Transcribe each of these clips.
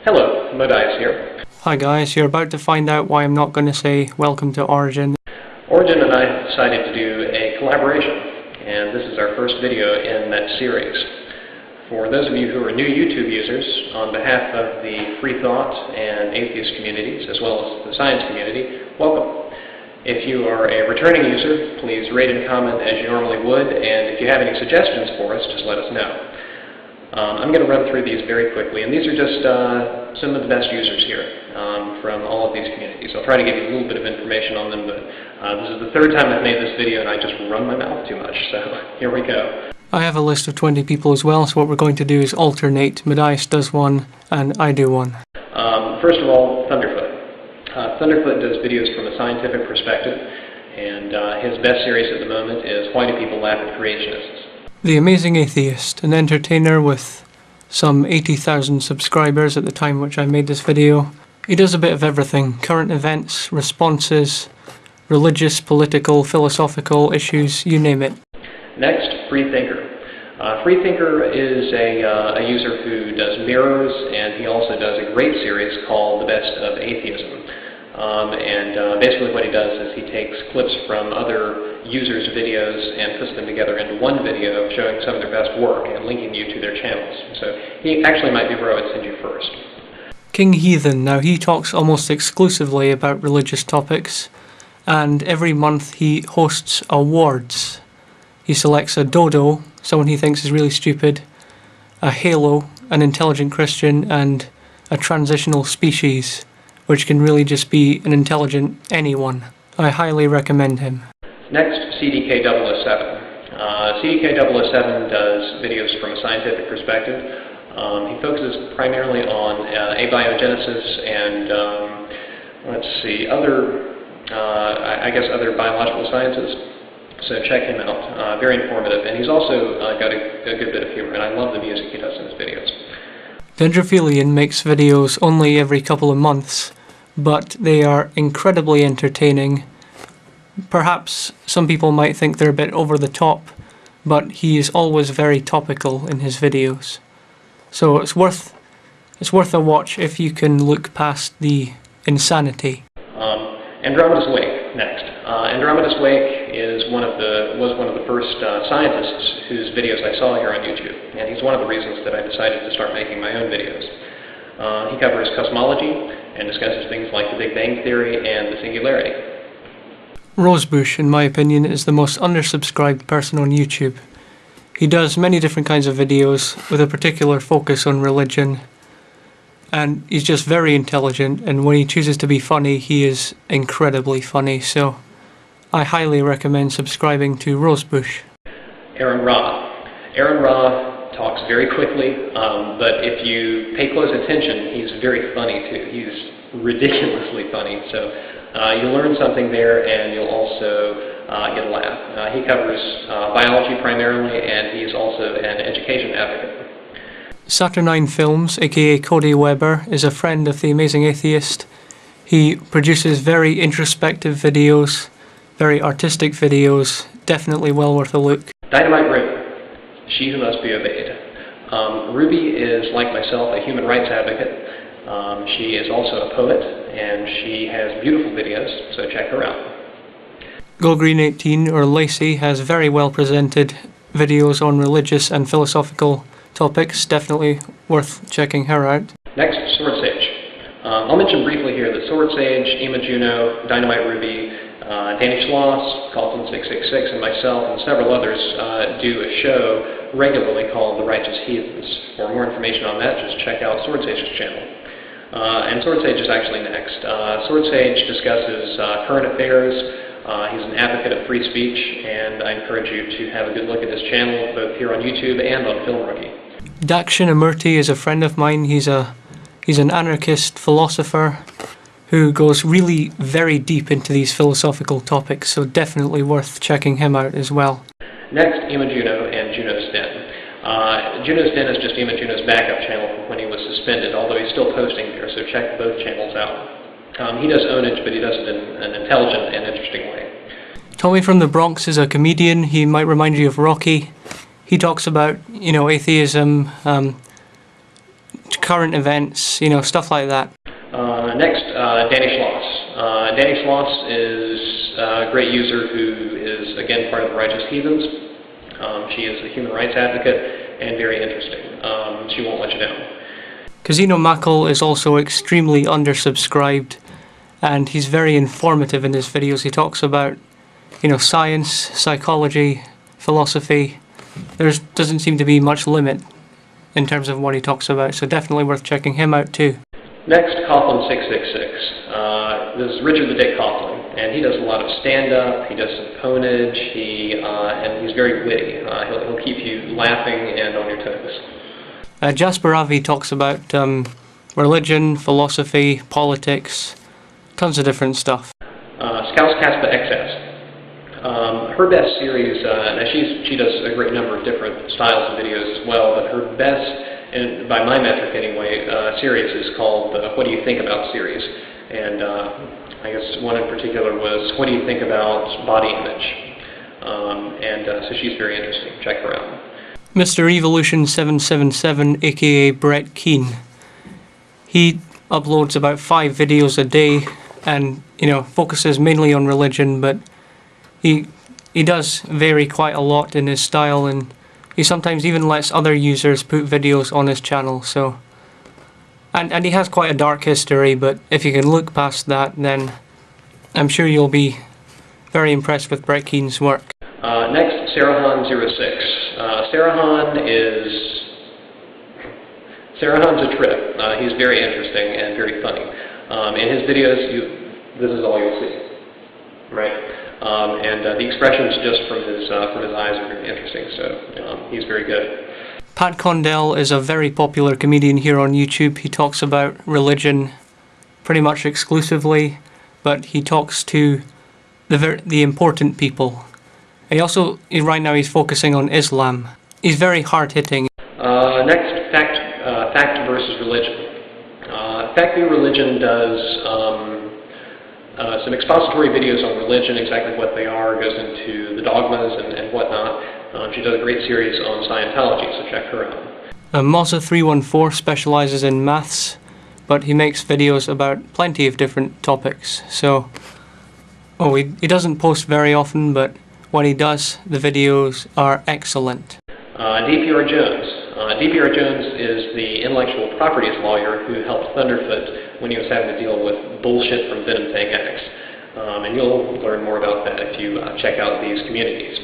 Hello, InModiasWeTrust here. Hi guys, you're about to find out why I'm not going to say welcome to Origin. Origin and I decided to do a collaboration, and this is our first video in that series. For those of you who are new YouTube users, on behalf of the free thought and atheist communities, as well as the science community, welcome. If you are a returning user, please rate and comment as you normally would, and if you have any suggestions for us, just let us know. I'm going to run through these very quickly, and these are just some of the best users here from all of these communities. I'll try to give you a little bit of information on them, but this is the third time I've made this video and I just run my mouth too much, so here we go. I have a list of 20 people as well, so what we're going to do is alternate. InModiasWeTrust does one, and I do one. First of all, Thunderfoot. Thunderfoot does videos from a scientific perspective, and his best series at the moment is Why Do People Laugh at Creationists? The Amazing Atheist, an entertainer with some 80,000 subscribers at the time which I made this video. He does a bit of everything: current events, responses, religious, political, philosophical issues, you name it. Next, Freethinker. Freethinker is a user who does mirrors, and he also does a great series called The Best of Atheism. Basically what he does is he takes clips from other users' videos and puts them together into one video showing some of their best work and linking you to their channels. So he actually might be where I would send you first. King Heathen. Now he talks almost exclusively about religious topics, and every month he hosts awards. He selects a dodo, someone he thinks is really stupid, a halo, an intelligent Christian, and a transitional species, which can really just be an intelligent anyone. I highly recommend him. Next, CDK007. CDK007 does videos from a scientific perspective. He focuses primarily on abiogenesis and, other biological sciences. So check him out. Very informative. And he's also got a good bit of humor, and I love the music he does in his videos. Dendrophilian makes videos only every couple of months, but they are incredibly entertaining. Perhaps some people might think they're a bit over the top, but he is always very topical in his videos. So it's worth a watch if you can look past the insanity. Andromeda's Wake next. Andromeda's Wake was one of the first scientists whose videos I saw here on YouTube, and he's one of the reasons that I decided to start making my own videos. He covers cosmology and discusses things like the Big Bang Theory and the singularity. Rosebush, in my opinion, is the most undersubscribed person on YouTube. He does many different kinds of videos with a particular focus on religion, and he's just very intelligent, and when he chooses to be funny, he is incredibly funny, so I highly recommend subscribing to Rosebush. Aaron Ra. Aaron Ra talks very quickly, but if you pay close attention, he's very funny too. He's ridiculously funny, so you'll learn something there, and you'll also get a laugh. He covers biology primarily, and he's also an education advocate. Saturnine Films, aka Cody Weber, is a friend of the Amazing Atheist. He produces very introspective videos, very artistic videos, definitely well worth a look. Dynamite Ruby, she who must be obeyed. Ruby is, like myself, a human rights advocate. She is also a poet, and she has beautiful videos, so check her out. Go Green 18, or Lacey, has very well presented videos on religious and philosophical topics, definitely worth checking her out. Next, Sword Sage. I'll mention briefly here that Sword Sage, Ima Juno, Dynamite Ruby, Danny Schloss, Calton 666, and myself and several others do a show regularly called The Righteous Heathens. For more information on that, just check out Sword Sage's channel. And Sword Sage is actually next. Sword Sage discusses current affairs. He's an advocate of free speech, and I encourage you to have a good look at his channel, both here on YouTube and on Film Rookie. Dakshinamurti is a friend of mine. He's an anarchist philosopher who goes really very deep into these philosophical topics, so definitely worth checking him out as well. Next, Ima Juno and Juno's Den. Juno's Den is just Ima Juno's backup channel from when he was suspended, although he's still posting there, so check both channels out. He does ownage, but he does it in an intelligent and interesting way. Tommy from the Bronx is a comedian. He might remind you of Rocky. He talks about, atheism, current events, stuff like that. Next, Danny Schloss. Danny Schloss is a great user who is, again, part of the Righteous Heathens. She is a human rights advocate and very interesting. She won't let you down. Casino Mackle is also extremely undersubscribed, and he's very informative in his videos. He talks about, science, psychology, philosophy. There doesn't seem to be much limit in terms of what he talks about, so definitely worth checking him out too. Next, Coughlin666. This is Richard the Dick Coughlin, and he does a lot of stand-up, he does some ponage, and he's very witty. He'll keep you laughing and on your toes. Jasper Avi talks about religion, philosophy, politics, tons of different stuff. Scouse Caspa XS. Her best series, now she does a great number of different styles of videos as well, but her best, and by my metric anyway, series is called What Do You Think About series. And I guess one in particular was What Do You Think About Body Image? So she's very interesting. Check her out. Mr. Evolution 777, aka Brett Keane. He uploads about 5 videos a day and, focuses mainly on religion, but he does vary quite a lot in his style, and he sometimes even lets other users put videos on his channel, so... And he has quite a dark history, but if you can look past that, then I'm sure you'll be very impressed with Brett Keane's work. Next, Sarahan06. Sarahan's a trip. He's very interesting and very funny. In his videos, this is all you'll see, right? The expressions just from his eyes are very interesting, so he's very good. Pat Condell is a very popular comedian here on YouTube. He talks about religion pretty much exclusively, but he talks to the important people. Right now he's focusing on Islam. He's very hard-hitting. Next, fact versus religion. Fact View Religion does some expository videos on religion, exactly what they are, goes into the dogmas and whatnot. She does a great series on Scientology, so check her out. Moza314 specializes in maths, but he makes videos about plenty of different topics. So, he doesn't post very often, but when he does, the videos are excellent. DPR Jones. DPR Jones is the intellectual properties lawyer who helped Thunderfoot when he was having to deal with bullshit from Venom Tank X. And you'll learn more about that if you check out these communities.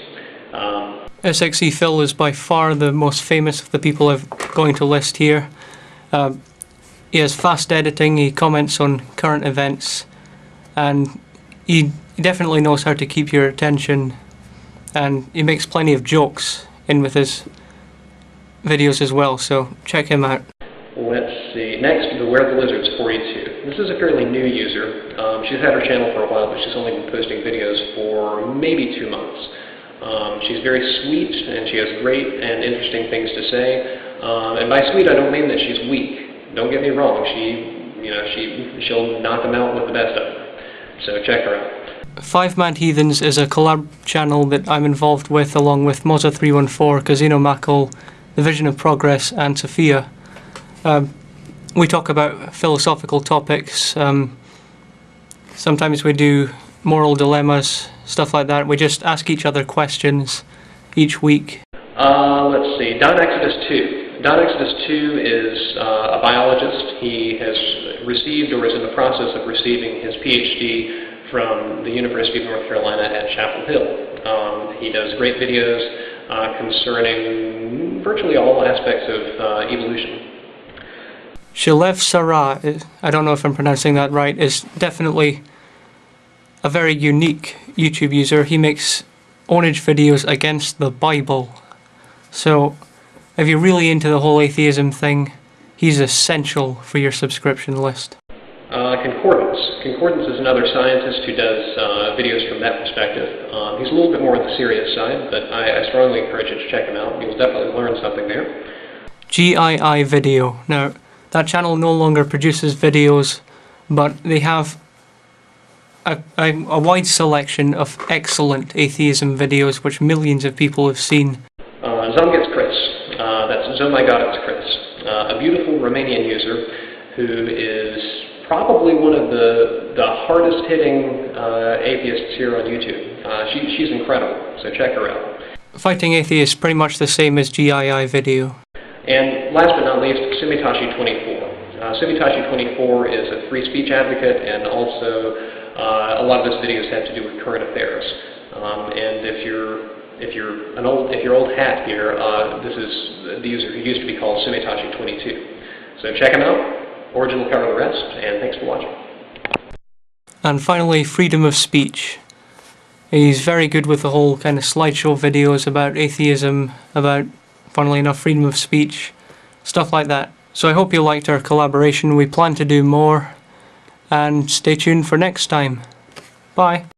SXE Phil is by far the most famous of the people I'm going to list here. He has fast editing, he comments on current events, and he definitely knows how to keep your attention, and he makes plenty of jokes in with his videos as well, so check him out. Let's see. Next, Beware the Lizards 42. This is a fairly new user. She's had her channel for a while, but she's only been posting videos for maybe 2 months. She's very sweet, and she has great and interesting things to say. And by sweet, I don't mean that she's weak. Don't get me wrong. She'll knock them out with the best of them. So check her out. 5 Man Heathens is a collab channel that I'm involved with, along with Moza314, Casino Mackle, The Vision of Progress, and Sophia. We talk about philosophical topics. Sometimes we do moral dilemmas, stuff like that. We just ask each other questions each week. Let's see. Don Exodus 2. Don Exodus 2 is a biologist. He has received or is in the process of receiving his PhD from the University of North Carolina at Chapel Hill. He does great videos concerning virtually all aspects of evolution. Shalev Sarah, I don't know if I'm pronouncing that right, is definitely a very unique YouTube user. He makes ownage videos against the Bible. So, if you're really into the whole atheism thing, he's essential for your subscription list. Concordance. Concordance is another scientist who does videos from that perspective. He's a little bit more on the serious side, but I strongly encourage you to check him out. You'll definitely learn something there. GII Video. Now, that channel no longer produces videos, but they have a wide selection of excellent atheism videos which millions of people have seen. Zom gets Chris. That's Oh My God, It's Chris. a beautiful Romanian user who is probably one of the hardest-hitting atheists here on YouTube. She's incredible, so check her out. Fighting Atheist is pretty much the same as GII video. And last but not least, Sumitashi24. Sumitashi24 is a free speech advocate, and also a lot of his videos have to do with current affairs. And if you're old hat here, this is the user who used to be called Sumitashi22. So check him out. Origin will cover the rest, and thanks for watching. And finally, freedom of speech. He's very good with the whole kind of slideshow videos about atheism, about, funnily enough, freedom of speech, stuff like that. So I hope you liked our collaboration. We plan to do more, and stay tuned for next time. Bye.